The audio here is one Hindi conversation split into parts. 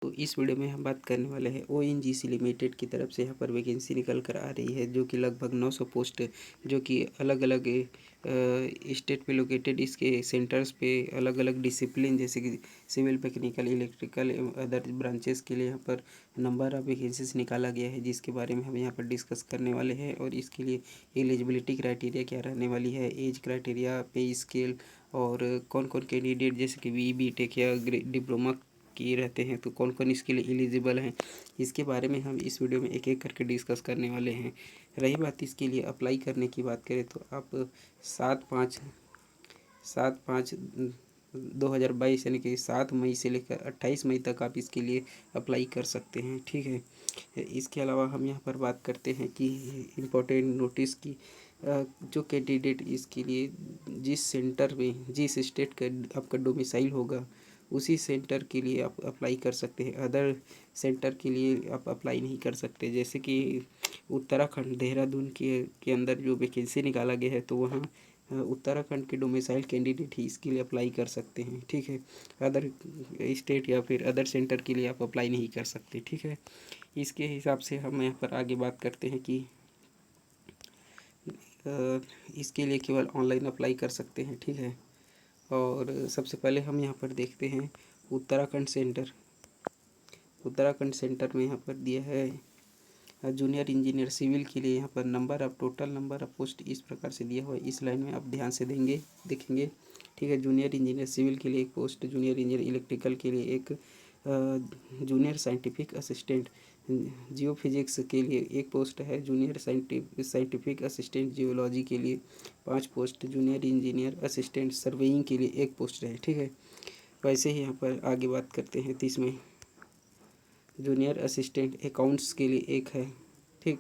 तो इस वीडियो में हम बात करने वाले हैं ओएनजीसी लिमिटेड की तरफ से यहाँ पर वैकेंसी निकल कर आ रही है, जो कि लगभग 900 पोस्ट, जो कि अलग अलग स्टेट पे लोकेटेड इसके सेंटर्स पे अलग अलग डिसिप्लिन जैसे कि सिविल, मैकेनिकल, इलेक्ट्रिकल एवं अदर ब्रांचेस के लिए यहाँ पर नंबर ऑफ वैकेंसीज निकाला गया है, जिसके बारे में हम यहाँ पर डिस्कस करने वाले हैं। और इसके लिए एलिजिबिलिटी क्राइटेरिया क्या रहने वाली है, एज क्राइटेरिया, पे स्केल और कौन कौन कैंडिडेट जैसे कि बी टेक या डिप्लोमा किए रहते हैं तो कौन कौन इसके लिए एलिजिबल हैं, इसके बारे में हम इस वीडियो में एक एक करके डिस्कस करने वाले हैं। रही बात इसके लिए अप्लाई करने की बात करें तो आप 7/5/2022 यानी कि 7 मई से लेकर 28 मई तक आप इसके लिए अप्लाई कर सकते हैं। ठीक है, इसके अलावा हम यहाँ पर बात करते हैं कि इम्पोर्टेंट नोटिस की जो कैंडिडेट इसके लिए जिस सेंटर में जिस स्टेट का आपका डोमिसाइल होगा उसी सेंटर के लिए आप अप्लाई कर सकते हैं। अदर सेंटर के लिए आप अप्लाई नहीं कर सकते। जैसे कि उत्तराखंड देहरादून के अंदर जो वैकेंसी निकाला गया है तो वहाँ उत्तराखंड के डोमिसाइल कैंडिडेट ही इसके लिए अप्लाई कर सकते हैं। ठीक है, अदर स्टेट या फिर अदर सेंटर के लिए आप अप्लाई नहीं कर सकते। ठीक है, इसके हिसाब से हम यहाँ पर आगे बात करते हैं कि इसके लिए केवल ऑनलाइन अप्लाई कर सकते हैं। ठीक है, और सबसे पहले हम यहाँ पर देखते हैं उत्तराखंड सेंटर में यहाँ पर दिया है जूनियर इंजीनियर सिविल के लिए। यहाँ पर टोटल नंबर ऑफ पोस्ट इस प्रकार से दिया हुआ है, इस लाइन में आप ध्यान से देखेंगे। ठीक है, जूनियर इंजीनियर सिविल के लिए एक पोस्ट, जूनियर इंजीनियर इलेक्ट्रिकल के लिए एक, जूनियर साइंटिफिक असिस्टेंट जियो फिजिक्स के लिए एक पोस्ट है, जूनियर साइंटिफिक असिस्टेंट जियोलॉजी के लिए 5 post, junior engineer assistant surveying के लिए एक पोस्ट है। ठीक है, वैसे ही यहाँ पर आगे बात करते हैं 30 में जूनियर असिस्टेंट अकाउंट्स के लिए एक है। ठीक,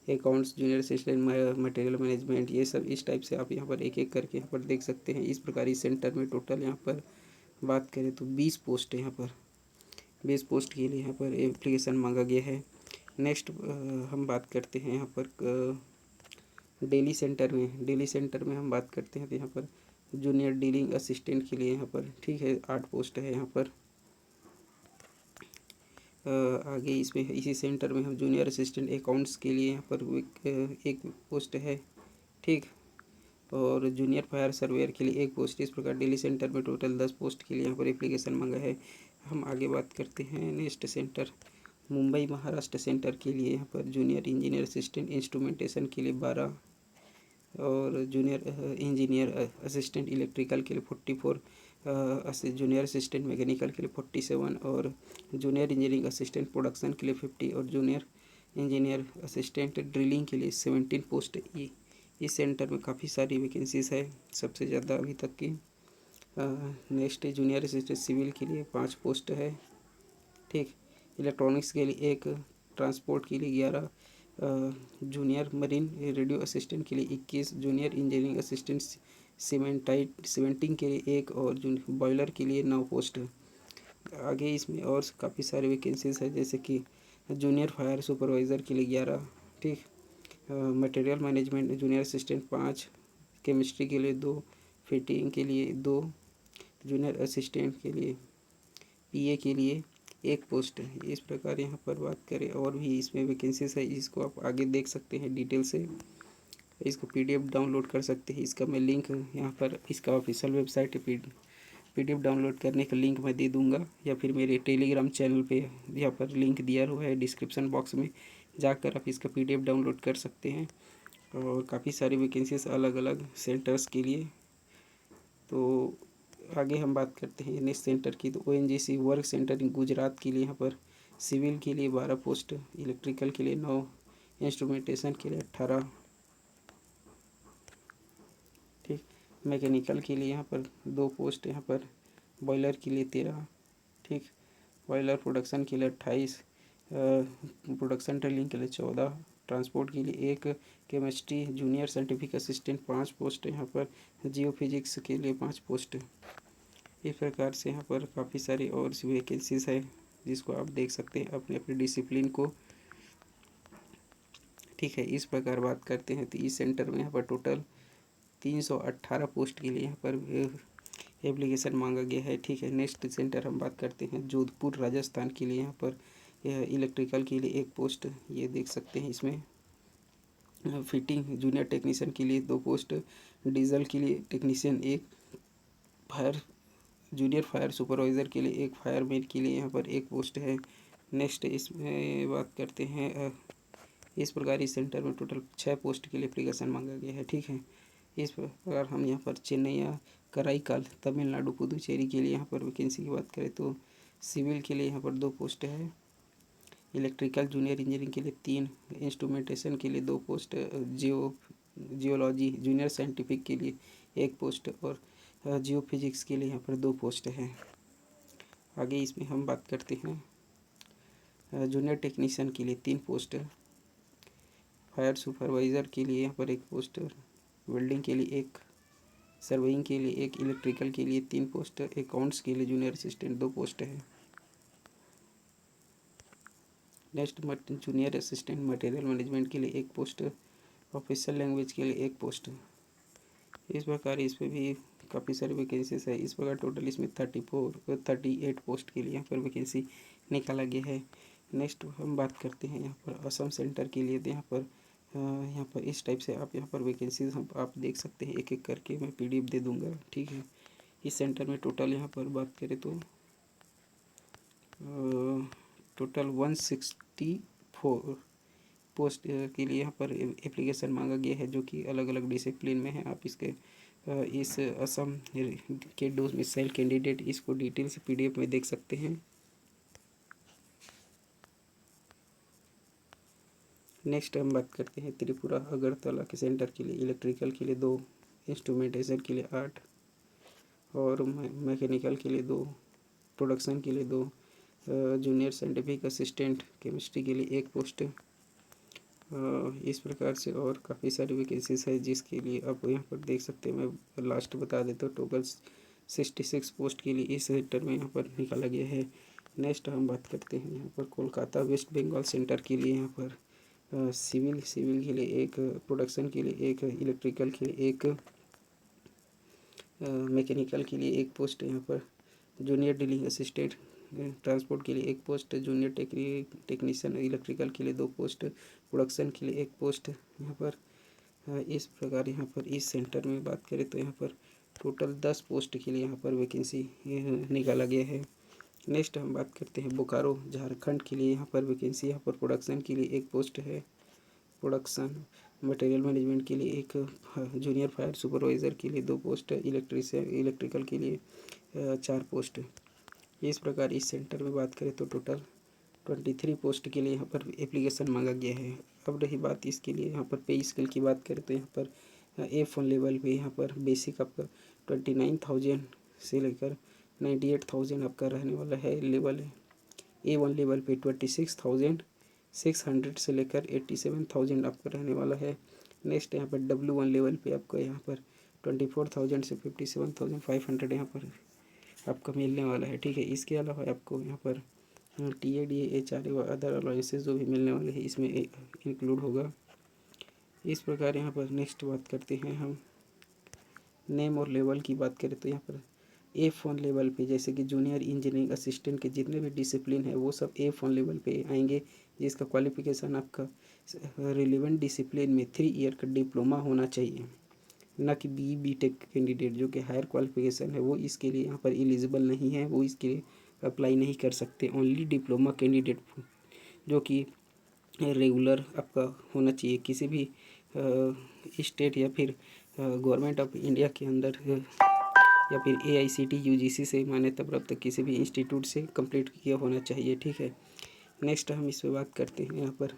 accounts, junior assistant material management, ये सब इस टाइप से आप यहाँ पर एक एक करके यहाँ पर देख सकते हैं। इस प्रकार इस सेंटर में टोटल यहाँ पर बात करें तो 20 पोस्ट है। यहाँ पर 20 पोस्ट के लिए यहाँ पर एप्लीकेशन मांगा गया है। नेक्स्ट हम बात करते हैं यहाँ पर दिल्ली सेंटर में हम बात करते हैं तो यहाँ पर जूनियर डीलिंग असिस्टेंट के लिए यहाँ पर, ठीक है, 8 पोस्ट है यहाँ पर। आगे इसमें इसी सेंटर में हम जूनियर असिस्टेंट अकाउंट्स के लिए यहाँ पर एक पोस्ट है। ठीक, और जूनियर फायर सर्वेयर के लिए एक पोस्ट। इस प्रकार दिल्ली सेंटर में टोटल 10 पोस्ट के लिए यहाँ पर एप्लीकेशन मांगा है। हम आगे बात करते हैं next centre Mumbai Maharashtra centre के लिए। यहाँ पर जूनियर इंजीनियर असिस्टेंट इंस्ट्रूमेंटेशन के लिए 12 और जूनियर इंजीनियर असिस्टेंट इलेक्ट्रिकल के लिए 44, जूनियर असिस्टेंट मैकेनिकल के लिए 47 और जूनियर इंजीनियरिंग असिस्टेंट प्रोडक्शन के लिए 50 और जूनियर इंजीनियर असिस्टेंट ड्रिलिंग के लिए 17 पोस्ट। ये इस सेंटर में काफ़ी सारी वैकेंसीज है, सबसे ज़्यादा अभी तक की। नेक्स्ट जूनियर असिस्टेंट सिविल के लिए 5 पोस्ट है। ठीक, इलेक्ट्रॉनिक्स के लिए एक, ट्रांसपोर्ट के लिए 11, जूनियर मरीन रेडियो असिस्टेंट के लिए 21, जूनियर इंजीनियरिंग असिस्टेंट सीमेंटिंग के लिए एक और बॉयलर के लिए 9 पोस्ट। आगे इसमें और काफ़ी सारे वैकेंसीज है, जैसे कि जूनियर फायर सुपरवाइज़र के लिए 11, ठीक, material management junior assistant 5, chemistry के लिए 2, फिटिंग के लिए 2, जूनियर असिस्टेंट के लिए पीए के लिए एक पोस्ट है। इस प्रकार यहाँ पर बात करें और भी इसमें वैकेंसीज है, इसको आप आगे देख सकते हैं डिटेल से, इसको पीडीएफ डाउनलोड कर सकते हैं। इसका मैं लिंक यहाँ पर, इसका ऑफिशियल वेबसाइट पीडीएफ डाउनलोड करने का लिंक मैं दे दूँगा, या फिर मेरे टेलीग्राम चैनल पे यहाँ पर लिंक दिया हुआ है डिस्क्रिप्शन बॉक्स में, जाकर आप इसका पीडीएफ डाउनलोड कर सकते हैं। और काफ़ी सारी वैकेंसीज अलग अलग सेंटर्स के लिए। तो आगे हम बात करते हैं नेक्स्ट सेंटर की, तो ओएनजीसी वर्क सेंटर इन गुजरात के लिए यहाँ पर सिविल के लिए 12 पोस्ट, इलेक्ट्रिकल के लिए 9, इंस्ट्रूमेंटेशन के लिए 18, ठीक, मैकेनिकल के लिए यहाँ पर 2 पोस्ट, यहाँ पर बॉयलर के लिए 13, ठीक, बॉयलर प्रोडक्शन के लिए 28, प्रोडक्शन ड्रिलिंग के लिए 14, ट्रांसपोर्ट के लिए 1, chemistry junior scientific assistant 5 post यहाँ पर, जियो फिजिक्स के लिए 5 पोस्ट। इस प्रकार से यहाँ पर काफ़ी सारी और वैकेंसीज है, जिसको आप देख सकते हैं अपने अपने डिसिप्लिन को। ठीक है, इस प्रकार बात करते हैं तो इस सेंटर में यहाँ पर टोटल 318 पोस्ट के लिए यहाँ पर एप्लीकेशन मांगा गया है। ठीक है, नेक्स्ट सेंटर हम बात करते हैं जोधपुर राजस्थान के लिए। यहाँ पर इलेक्ट्रिकल के लिए एक पोस्ट ये देख सकते हैं इसमें। फिटिंग जूनियर टेक्नीशियन के लिए 2 पोस्ट, डीजल के लिए technician 1, fire junior fire supervisor के लिए 1, फायरमैन के लिए यहाँ पर 1 पोस्ट है। नेक्स्ट इसमें बात करते हैं इस प्रकार इस सेंटर में टोटल 6 पोस्ट के लिए एप्लीकेशन मांगा गया है। ठीक है, इस प्रकार हम यहाँ पर चेन्नई या कराईकाल तमिलनाडु पुदुचेरी के लिए यहाँ पर वैकेंसी की बात करें तो सिविल के लिए यहाँ पर 2 पोस्ट है, इलेक्ट्रिकल जूनियर इंजीनियरिंग के लिए 3, इंस्ट्रूमेंटेशन के लिए 2 पोस्ट, जियोलॉजी जूनियर साइंटिफिक के लिए 1 पोस्ट और जियो फिजिक्स के लिए यहाँ पर 2 पोस्ट हैं। आगे इसमें हम बात करते हैं जूनियर टेक्नीशियन के लिए 3 पोस्ट, फायर सुपरवाइज़र के लिए यहाँ पर 1 पोस्ट, वेल्डिंग के लिए 1, सर्वेइंग के लिए 1, इलेक्ट्रिकल के लिए 3 पोस्ट, अकाउंट्स के लिए जूनियर असिस्टेंट 2 पोस्ट है। Next junior assistant material management के लिए 1 पोस्ट, ऑफिशियल लैंग्वेज के लिए 1 पोस्ट। इस प्रकार इस पर भी काफ़ी सारी वैकेंसीज है। इस प्रकार टोटल इसमें 38 पोस्ट के लिए यहाँ पर वैकेंसी निकाला गया है। नेक्स्ट हम बात करते हैं यहाँ पर असम सेंटर के लिए। तो यहाँ पर इस टाइप से आप यहाँ पर वैकेंसीज हम आप देख सकते हैं, एक एक करके मैं PDF दे दूँगा। ठीक है, इस सेंटर में टोटल यहाँ पर बात करें तो टोटल 164 पोस्ट के लिए यहाँ पर एप्लीकेशन मांगा गया है, जो कि अलग अलग डिसिप्लिन में है। आप इसके इस असम के डोमिसाइल कैंडिडेट इसको डिटेल से PDF में देख सकते हैं। नेक्स्ट हम बात करते हैं त्रिपुरा अगरतला के सेंटर के लिए। इलेक्ट्रिकल के लिए 2, इंस्ट्रूमेंटेशन के लिए 8 और मैकेनिकल के लिए 2, प्रोडक्शन के लिए 2, जूनियर साइंटिफिक असिस्टेंट केमिस्ट्री के लिए 1 पोस्ट। इस प्रकार से और काफ़ी सारी वैकेंसीज है, जिसके लिए आप यहाँ पर देख सकते हैं। मैं लास्ट बता देता हूँ, टोटल 66 पोस्ट के लिए इस सेंटर में यहाँ पर निकाला गया है। नेक्स्ट हम बात करते हैं यहाँ पर कोलकाता वेस्ट बंगाल सेंटर के लिए। यहाँ पर सिविल के लिए 1, प्रोडक्शन के लिए 1, इलेक्ट्रिकल के लिए 1, मैकेनिकल के लिए 1 पोस्ट। यहाँ पर जूनियर डीलिंग असिस्टेंट ट्रांसपोर्ट के लिए 1 पोस्ट, जूनियर टेक्नीशियन इलेक्ट्रिकल के लिए 2 पोस्ट, प्रोडक्शन के लिए 1 पोस्ट। यहाँ पर इस प्रकार यहाँ पर इस सेंटर में बात करें तो यहाँ पर टोटल 10 पोस्ट के लिए यहाँ पर वैकेंसी निकाला गया है। नेक्स्ट हम बात करते हैं बोकारो झारखंड के लिए। यहाँ पर वैकेंसी यहाँ पर प्रोडक्शन के लिए 1 पोस्ट है, प्रोडक्शन मटेरियल मैनेजमेंट के लिए 1, जूनियर फायर सुपरवाइज़र के लिए 2 पोस्ट, इलेक्ट्रिकल के लिए 4 पोस्ट। इस प्रकार इस सेंटर में बात करें तो टोटल 23 पोस्ट के लिए यहाँ पर एप्लीकेशन मांगा गया है। अब रही बात इसके लिए यहाँ पर पे स्केल की बात करें तो यहाँ पर F1 लेवल पे यहाँ पर बेसिक आपका 29,000 से लेकर 98,000 आपका रहने वाला है। लेवल A1 लेवल पे 26,600 से लेकर 87,000 आपका रहने वाला है। नेक्स्ट यहाँ पर W1 लेवल पे आपका यहाँ पर 24,000 से 57,500 यहाँ पर आपका मिलने वाला है। ठीक है, इसके अलावा आपको यहाँ पर TADA HRA व अदर अलाउंसेस जो भी मिलने वाले हैं इसमें इंक्लूड होगा। इस प्रकार यहाँ पर नेक्स्ट बात करते हैं हम नेम और लेवल की बात करें तो यहाँ पर F1 लेवल पे जैसे कि जूनियर इंजीनियरिंग असिस्टेंट के जितने भी डिसिप्लिन है वो सब F1 लेवल पे आएंगे, जिसका क्वालिफिकेशन आपका रिलेवेंट डिसिप्लिन में 3 ईयर का डिप्लोमा होना चाहिए, ना कि BTech कैंडिडेट जो कि हायर क्वालिफिकेशन है वो इसके लिए यहाँ पर एलिजिबल नहीं है, वो इसके लिए अप्लाई नहीं कर सकते। ओनली डिप्लोमा कैंडिडेट जो कि रेगुलर आपका होना चाहिए किसी भी स्टेट या फिर गवर्नमेंट ऑफ इंडिया के अंदर या फिर AICTE UGC से मान्यता प्राप्त किसी भी इंस्टीट्यूट से कंप्लीट किया होना चाहिए। ठीक है, नेक्स्ट हम इस पर बात करते हैं यहाँ पर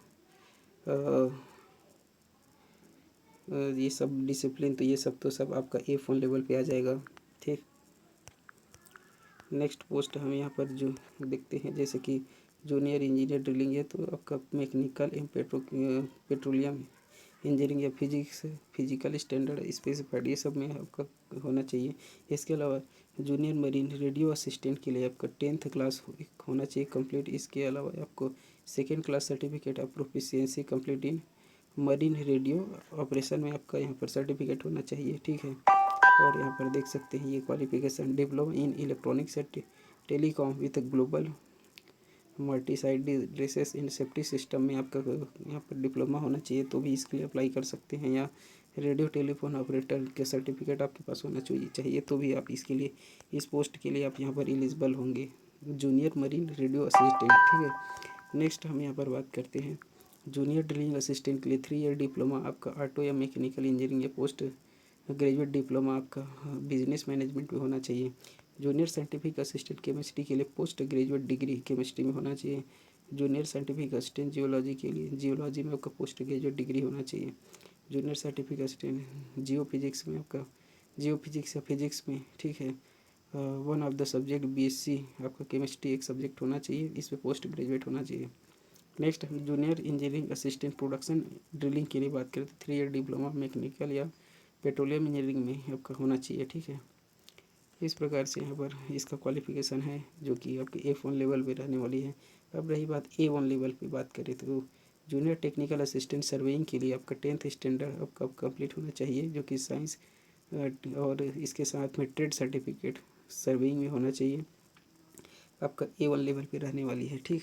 ये सब डिसिप्लिन, तो ये सब आपका F1 लेवल पे आ जाएगा। ठीक, नेक्स्ट पोस्ट हम यहाँ पर जो देखते हैं जैसे कि जूनियर इंजीनियर ड्रिलिंग है तो आपका मैकेनिकल एंड पेट्रोलियम इंजीनियरिंग या फिजिकल स्टैंडर्ड स्पेसिफाइड ये सब में आपका होना चाहिए। इसके अलावा जूनियर मरीन रेडियो असिस्टेंट के लिए आपका 10th क्लास होना चाहिए कंप्लीट। इसके अलावा आपको 2nd class certificate of proficiency complete in marine radio operation में आपका यहाँ पर सर्टिफिकेट होना चाहिए। ठीक है, और यहाँ पर देख सकते हैं ये qualification diploma in electronics and telecom with global multi site dresses in safety system में आपका यहाँ पर डिप्लोमा होना चाहिए तो भी इसके लिए अप्लाई कर सकते हैं। या रेडियो टेलीफोन ऑपरेटर के सर्टिफिकेट आपके पास होना चाहिए तो भी आप इसके लिए इस पोस्ट के लिए आप यहाँ पर एलिजिबल होंगे। जूनियर मरीन रेडियो असिस्टेंट, ठीक है। नेक्स्ट हम यहाँ पर बात करते हैं जूनियर ड्रिलिंग असिस्टेंट के लिए 3 ईयर डिप्लोमा आपका ऑटो या मैकेनिकल इंजीनियरिंग या पोस्ट ग्रेजुएट डिप्लोमा आपका बिजनेस मैनेजमेंट में होना चाहिए। जूनियर साइंटिफिक असिस्टेंट केमिस्ट्री के लिए पोस्ट ग्रेजुएट डिग्री केमिस्ट्री में होना चाहिए। जूनियर साइंटिफिक असिस्टेंट जियोलॉजी के लिए जियोलॉजी में आपका पोस्ट ग्रेजुएट डिग्री होना चाहिए। जूनियर साइंटिफिक असिस्टेंट जियो फिजिक्स में आपका जियो फिजिक्स या फिजिक्स में, ठीक है, one of the subject BSc आपका केमिस्ट्री एक सब्जेक्ट होना चाहिए, इसमें पोस्ट ग्रेजुएट होना चाहिए। नेक्स्ट हम junior engineering assistant production drilling के लिए बात करें तो 3 ईयर डिप्लोमा मैकेनिकल या पेट्रोलियम इंजीनियरिंग में आपका होना चाहिए, ठीक है। इस प्रकार से यहाँ पर इसका क्वालिफिकेशन है जो कि आपके F1 लेवल पे रहने वाली है। अब रही बात A1 लेवल पे बात करें तो जूनियर टेक्निकल असिस्टेंट सर्वेइंग के लिए आपका 10th स्टैंडर्ड आपका कंप्लीट होना चाहिए जो कि साइंस और इसके साथ में ट्रेड सर्टिफिकेट सर्वेइंग में होना चाहिए, आपका A1 लेवल पे रहने वाली है, ठीक।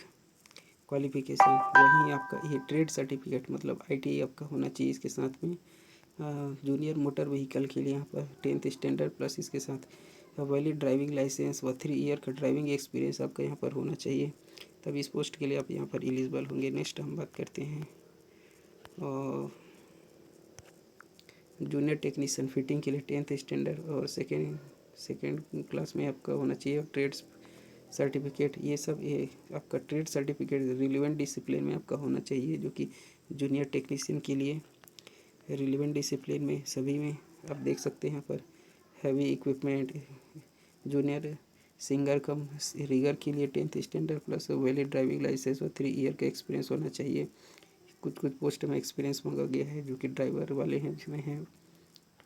क्वालिफिकेशन वहीं आपका ये ट्रेड सर्टिफिकेट मतलब ITI आपका होना चाहिए इसके साथ में। जूनियर मोटर व्हीकल के लिए यहाँ पर 10th स्टैंडर्ड प्लस इसके साथ वैलिड ड्राइविंग लाइसेंस व 3 ईयर का ड्राइविंग एक्सपीरियंस आपका यहाँ पर होना चाहिए, तब इस पोस्ट के लिए आप यहाँ पर एलिजिबल होंगे। नेक्स्ट हम बात करते हैं जूनियर टेक्नीशियन फिटिंग के लिए 10th स्टैंडर्ड और सेकेंड क्लास में आपका होना चाहिए ट्रेड्स सर्टिफिकेट। ये सब ये आपका ट्रेड सर्टिफिकेट रिलेवेंट डिसिप्लिन में आपका होना चाहिए जो कि जूनियर टेक्नीशियन के लिए रिलेवेंट डिसिप्लिन में सभी में आप देख सकते हैं यहाँ पर heavy equipment. Junior singer cum rigger के लिए 10th standard plus valid driving licence और 3 ईयर का एक्सपीरियंस होना चाहिए। कुछ पोस्ट में एक्सपीरियंस मांगा गया है जो कि ड्राइवर वाले हैं जिसमें है,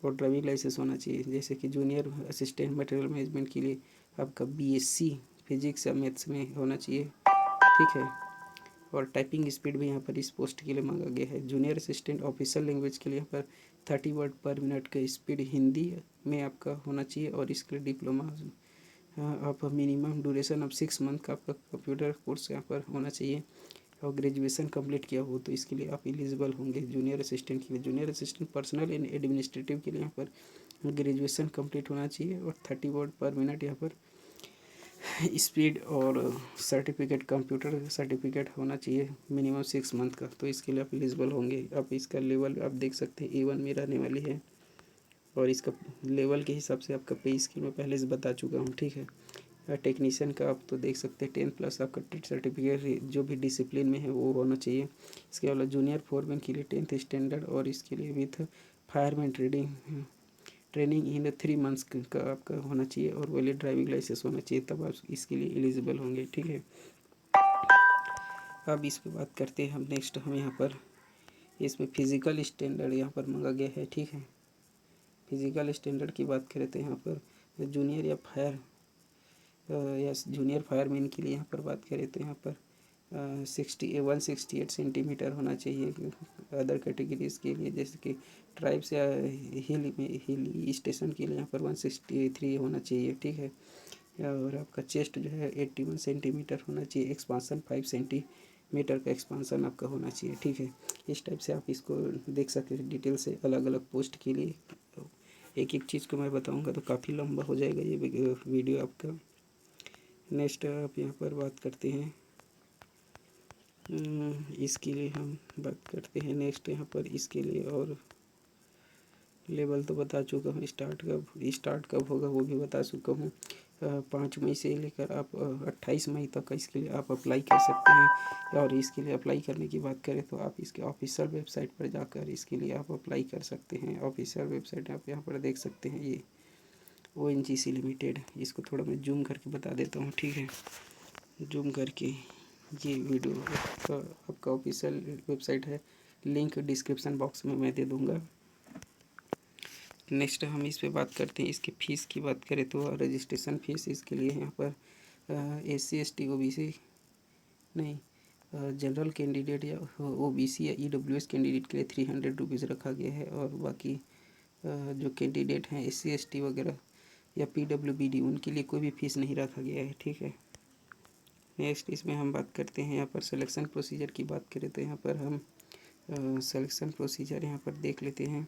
और ड्राइविंग लाइसेंस होना चाहिए। जैसे कि जूनियर असिस्टेंट मटेरियल मैनेजमेंट के लिए आपका BSc फिजिक्स या मैथ्स में होना चाहिए, ठीक है। और टाइपिंग स्पीड भी यहाँ पर इस पोस्ट के लिए मांगा गया है। जूनियर असिस्टेंट ऑफिशियल लैंग्वेज के लिए यहाँ पर 30 वर्ड पर मिनट का स्पीड हिंदी में आपका होना चाहिए और इसके लिए डिप्लोमा आप मिनिमम ड्यूरेशन ऑफ 6 मंथ का आपका कंप्यूटर कोर्स यहाँ पर होना चाहिए और ग्रेजुएशन कंप्लीट किया हो तो इसके लिए आप एलिजिबल होंगे जूनियर असिस्टेंट के लिए। Junior assistant personal and administrative के लिए यहाँ पर ग्रेजुएशन कंप्लीट होना चाहिए और 30 वर्ड पर मिनट यहाँ पर स्पीड और सर्टिफिकेट कंप्यूटर सर्टिफिकेट होना चाहिए मिनिमम 6 मंथ का, तो इसके लिए आप एलिजिबल होंगे। आप इसका लेवल आप देख सकते हैं A1 में रहने वाली है और इसका लेवल के हिसाब से आपका पे स्केल में पहले से बता चुका हूँ, ठीक है। टेक्नीशियन का आप तो देख सकते हैं 10 प्लस आपका ट्रेड सर्टिफिकेट जो भी डिसिप्लिन में है वो होना चाहिए। इसके अलावा जूनियर फोरमैन के लिए 10th स्टैंडर्ड और इसके लिए with fireman training in 3 months का आपका होना चाहिए और वैलिड ड्राइविंग लाइसेंस होना चाहिए, तब आप इसके लिए एलिजिबल होंगे, ठीक है। अब इस पर बात करते हैं हम नेक्स्ट हम यहाँ पर इसमें फिज़िकल स्टैंडर्ड यहाँ पर मांगा गया है, ठीक है। फिज़िकल स्टैंडर्ड की बात करें तो यहाँ पर जूनियर या जूनियर फायरमैन के लिए यहाँ पर बात करें तो यहाँ पर 168 सेंटीमीटर होना चाहिए। अदर कैटेगरीज के लिए जैसे कि ट्राइब्स या हिल स्टेशन के लिए यहाँ पर 163 होना चाहिए, ठीक है। और आपका चेस्ट जो है 81 सेंटीमीटर होना चाहिए। एक्सपांसन 5 सेंटीमीटर का एक्सपांसन आपका होना चाहिए, ठीक है। इस टाइप से आप इसको देख सकते हैं डिटेल से अलग अलग पोस्ट के लिए। एक एक चीज़ को मैं बताऊंगा तो काफ़ी लंबा हो जाएगा ये वीडियो आपका। नेक्स्ट आप यहाँ पर बात करते हैं इसके लिए हम बात करते हैं नेक्स्ट यहाँ पर इसके लिए, और लेवल तो बता चुका हूँ, स्टार्ट कब होगा वो भी बता चुका हूँ। 5 मई से लेकर आप 28 मई तक इसके लिए आप अप्लाई कर सकते हैं। और इसके लिए अप्लाई करने की बात करें तो आप इसके ऑफिशियल वेबसाइट पर जाकर इसके लिए आप अप्लाई कर सकते हैं। ऑफिशियल वेबसाइट आप यहाँ पर देख सकते हैं, ये ONGC लिमिटेड। इसको थोड़ा मैं जूम करके बता देता हूँ, ठीक है। जूम करके ये वीडियो आपका ऑफिशियल वेबसाइट है, लिंक डिस्क्रिप्शन बॉक्स में मैं दे दूँगा। नेक्स्ट हम इस पे बात करते हैं इसकी फ़ीस की बात करें तो रजिस्ट्रेशन फ़ीस इसके लिए यहाँ पर SC ST OBC नहीं जनरल कैंडिडेट या OBC या EWS कैंडिडेट के लिए 300 रुपीज़ रखा गया है और बाकी जो कैंडिडेट हैं SC ST वगैरह या PWBD उनके लिए कोई भी फीस नहीं रखा गया है, ठीक है। नेक्स्ट इसमें हम बात करते हैं यहाँ पर सिलेक्शन प्रोसीजर की बात करें तो यहाँ पर हम सिलेक्शन प्रोसीजर यहाँ पर देख लेते हैं।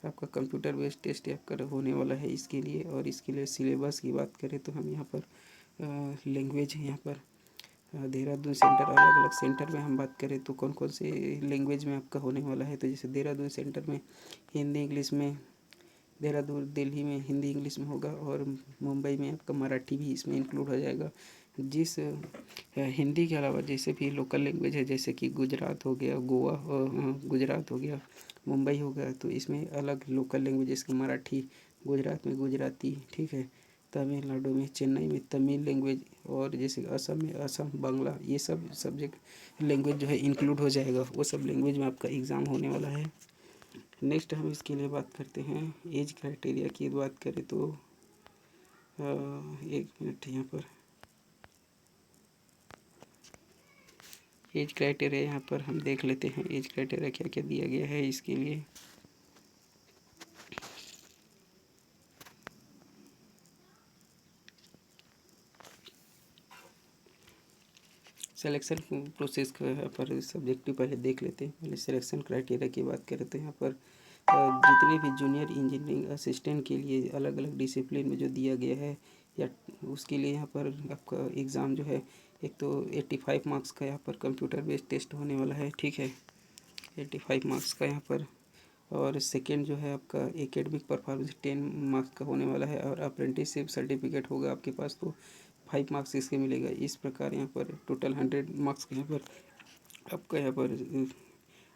आपका कंप्यूटर बेस्ड टेस्ट आपका होने वाला है इसके लिए, और इसके लिए सिलेबस की बात करें तो हम यहाँ पर लैंग्वेज यहाँ पर देहरादून सेंटर, अलग अलग सेंटर में हम बात करें तो कौन कौन से लैंग्वेज में आपका होने वाला है, तो जैसे देहरादून सेंटर में हिंदी इंग्लिश में, देहरादून दिल्ली में हिंदी इंग्लिश में होगा, और मुंबई में आपका मराठी भी इसमें इंक्लूड हो जाएगा। जिस हिंदी के अलावा जैसे भी लोकल लैंग्वेज है, जैसे कि गुजरात हो गया, गोवा गुजरात हो गया, मुंबई हो गया, तो इसमें अलग लोकल लैंग्वेज के मराठी, गुजरात में गुजराती, ठीक है, तमिलनाडु में चेन्नई में तमिल लैंग्वेज, और जैसे असम में असम बांग्ला, ये सब सब्जेक्ट लैंग्वेज जो है इंक्लूड हो जाएगा। वो सब लैंग्वेज में आपका एग्ज़ाम होने वाला है। नेक्स्ट हम इसके लिए बात करते हैं एज क्राइटेरिया की बात करें तो एक मिनट, यहाँ पर एज क्राइटेरिया यहाँ पर हम देख लेते हैं एज क्राइटेरिया क्या क्या दिया गया है इसके लिए। सिलेक्शन प्रोसेस पर सब्जेक्टिव पहले देख लेते हैं। पहले सिलेक्शन क्राइटेरिया की बात करें तो यहाँ पर जितने भी जूनियर इंजीनियरिंग असिस्टेंट के लिए अलग अलग डिसिप्लिन में जो दिया गया है, या उसके लिए यहाँ पर आपका एग्ज़ाम जो है, एक तो 85 मार्क्स का यहाँ पर कंप्यूटर बेस्ड टेस्ट होने वाला है, ठीक है, 85 मार्क्स का यहाँ पर। और सेकेंड जो है आपका एकेडमिक परफॉर्मेंस 10 मार्क्स का होने वाला है, और अप्रेंटिसशिप सर्टिफिकेट होगा आपके पास तो 5 मार्क्स इसके मिलेगा। इस प्रकार यहाँ पर टोटल 100 मार्क्स का यहाँ पर आपका यहाँ पर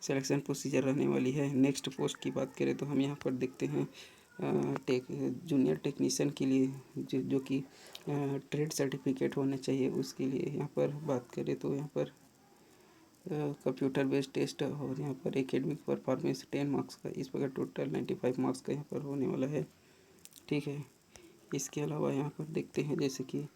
सिलेक्शन प्रोसीजर रहने वाली है। नेक्स्ट पोस्ट की बात करें तो हम यहाँ पर देखते हैं जूनियर टेक्नीशियन के लिए जो कि ट्रेड सर्टिफिकेट होना चाहिए, उसके लिए यहाँ पर बात करें तो यहाँ पर कंप्यूटर बेस्ड टेस्ट, और यहाँ पर एकेडमिक परफॉर्मेंस 10 मार्क्स का, इस प्रकार टोटल 95 मार्क्स का यहाँ पर होने वाला है, ठीक है। इसके अलावा यहाँ पर देखते हैं जैसे कि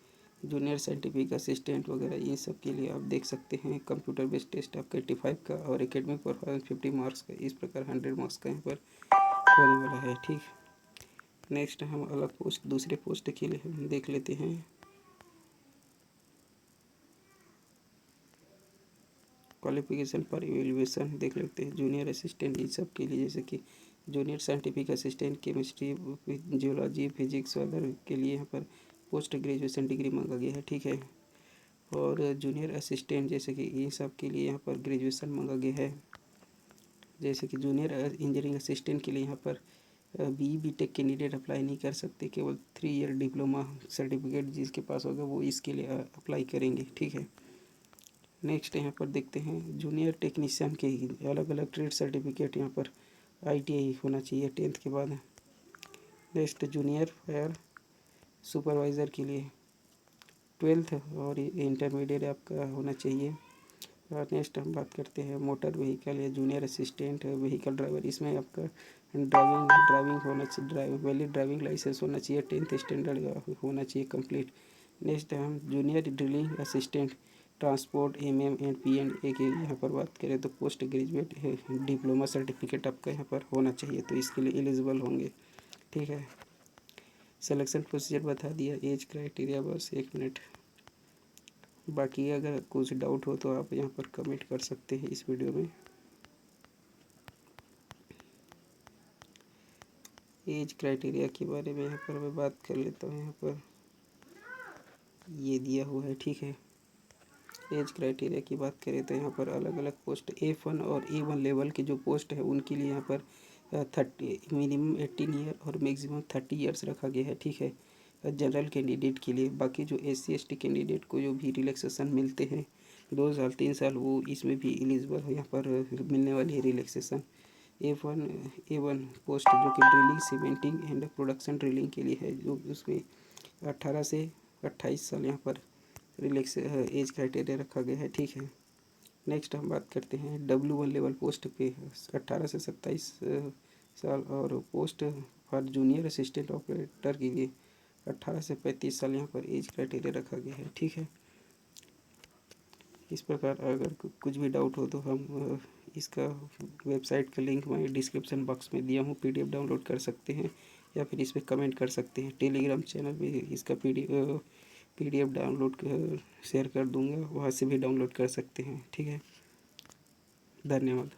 जूनियर साइंटिफिक असिस्टेंट वगैरह, ये सब के लिए आप देख सकते हैं कंप्यूटर बेस्ड टेस्ट आपका 85 का, और एकेडमिक परफॉर्मेंस 50 मार्क्स का, इस प्रकार 100 मार्क्स का यहाँ पर होने वाला है, ठीक। नेक्स्ट हम अलग पोस्ट, दूसरे पोस्ट के लिए हम देख लेते हैं क्वालिफिकेशन फॉर एवेल्यूएशन देख लेते हैं जूनियर असिस्टेंट इन सब के लिए, जैसे कि junior scientific assistant chemistry, geology, physics वगैरह के लिए यहाँ पर पोस्ट ग्रेजुएशन डिग्री मांगा गया है, ठीक है। और जूनियर असिस्टेंट जैसे कि ये सब के लिए यहाँ पर ग्रेजुएशन मांगा गया है। जैसे कि जूनियर इंजीनियरिंग असिस्टेंट के लिए यहाँ पर BE BTech कैंडिडेट अप्लाई नहीं कर सकते, केवल 3 ईयर डिप्लोमा सर्टिफिकेट जिसके पास होगा वो इसके लिए अप्लाई करेंगे, ठीक है। नेक्स्ट यहाँ पर देखते हैं जूनियर टेक्नीशियन के अलग अलग ट्रेड सर्टिफिकेट, यहाँ पर ITI होना चाहिए 10th के बाद। नेक्स्ट जूनियर फायर सुपरवाइज़र के लिए 12th और इंटरमीडिएट आपका होना चाहिए। और नेक्स्ट हम बात करते हैं मोटर व्हीकल या जूनियर असिस्टेंट व्हीकल ड्राइवर, इसमें आपका ड्राइविंग होना चाहिए, वैलिड ड्राइविंग लाइसेंस होना चाहिए, 10th स्टैंडर्ड होना चाहिए कंप्लीट। नेक्स्ट हम junior drilling assistant transport MM and P&A की यहाँ पर बात करें तो पोस्ट ग्रेजुएट डिप्लोमा सर्टिफिकेट आपका यहाँ पर होना चाहिए, तो इसके लिए एलिजिबल होंगे, ठीक है। सिलेक्शन प्रोसीजर बता दिया, एज क्राइटेरिया बस 1 मिनट। बाकी अगर कुछ डाउट हो तो आप यहाँ पर कमेंट कर सकते हैं इस वीडियो में। एज क्राइटेरिया के बारे में यहाँ पर मैं बात कर लेता हूँ। यहाँ पर ये दिया हुआ है, ठीक है। एज क्राइटेरिया की बात करें तो यहाँ पर अलग अलग पोस्ट F1 और A1 लेवल के जो पोस्ट है उनके लिए यहाँ पर 30 मिनिमम 18 ईयर और मैक्सिमम 30 ईयर्स रखा गया है, ठीक है, जनरल कैंडिडेट के लिए। बाकी जो SC ST कैंडिडेट को जो भी रिलैक्सेशन मिलते हैं 2 साल 3 साल, वो इसमें भी एलिजिबल है, यहाँ पर मिलने वाली है रिलैक्सेशन। A1 पोस्ट जो कि drilling cementing and production drilling के लिए है, जो उसमें 18 से 28 साल यहाँ पर रिलैक्स एज क्राइटेरिया रखा गया है, ठीक है। नेक्स्ट हम बात करते हैं W1 लेवल पोस्ट पे 18 से 27 साल, और post for junior assistant operator के लिए 18 से 35 साल यहाँ पर एज क्राइटेरिया रखा गया है, ठीक है। इस प्रकार अगर कुछ भी डाउट हो तो हम इसका वेबसाइट का लिंक मैं डिस्क्रिप्शन बॉक्स में दिया हूँ, PDF डाउनलोड कर सकते हैं या फिर इस पर कमेंट कर सकते हैं। टेलीग्राम चैनल पे इसका PDF डाउनलोड शेयर कर दूँगा, वहाँ से भी डाउनलोड कर सकते हैं। ठीक है, धन्यवाद।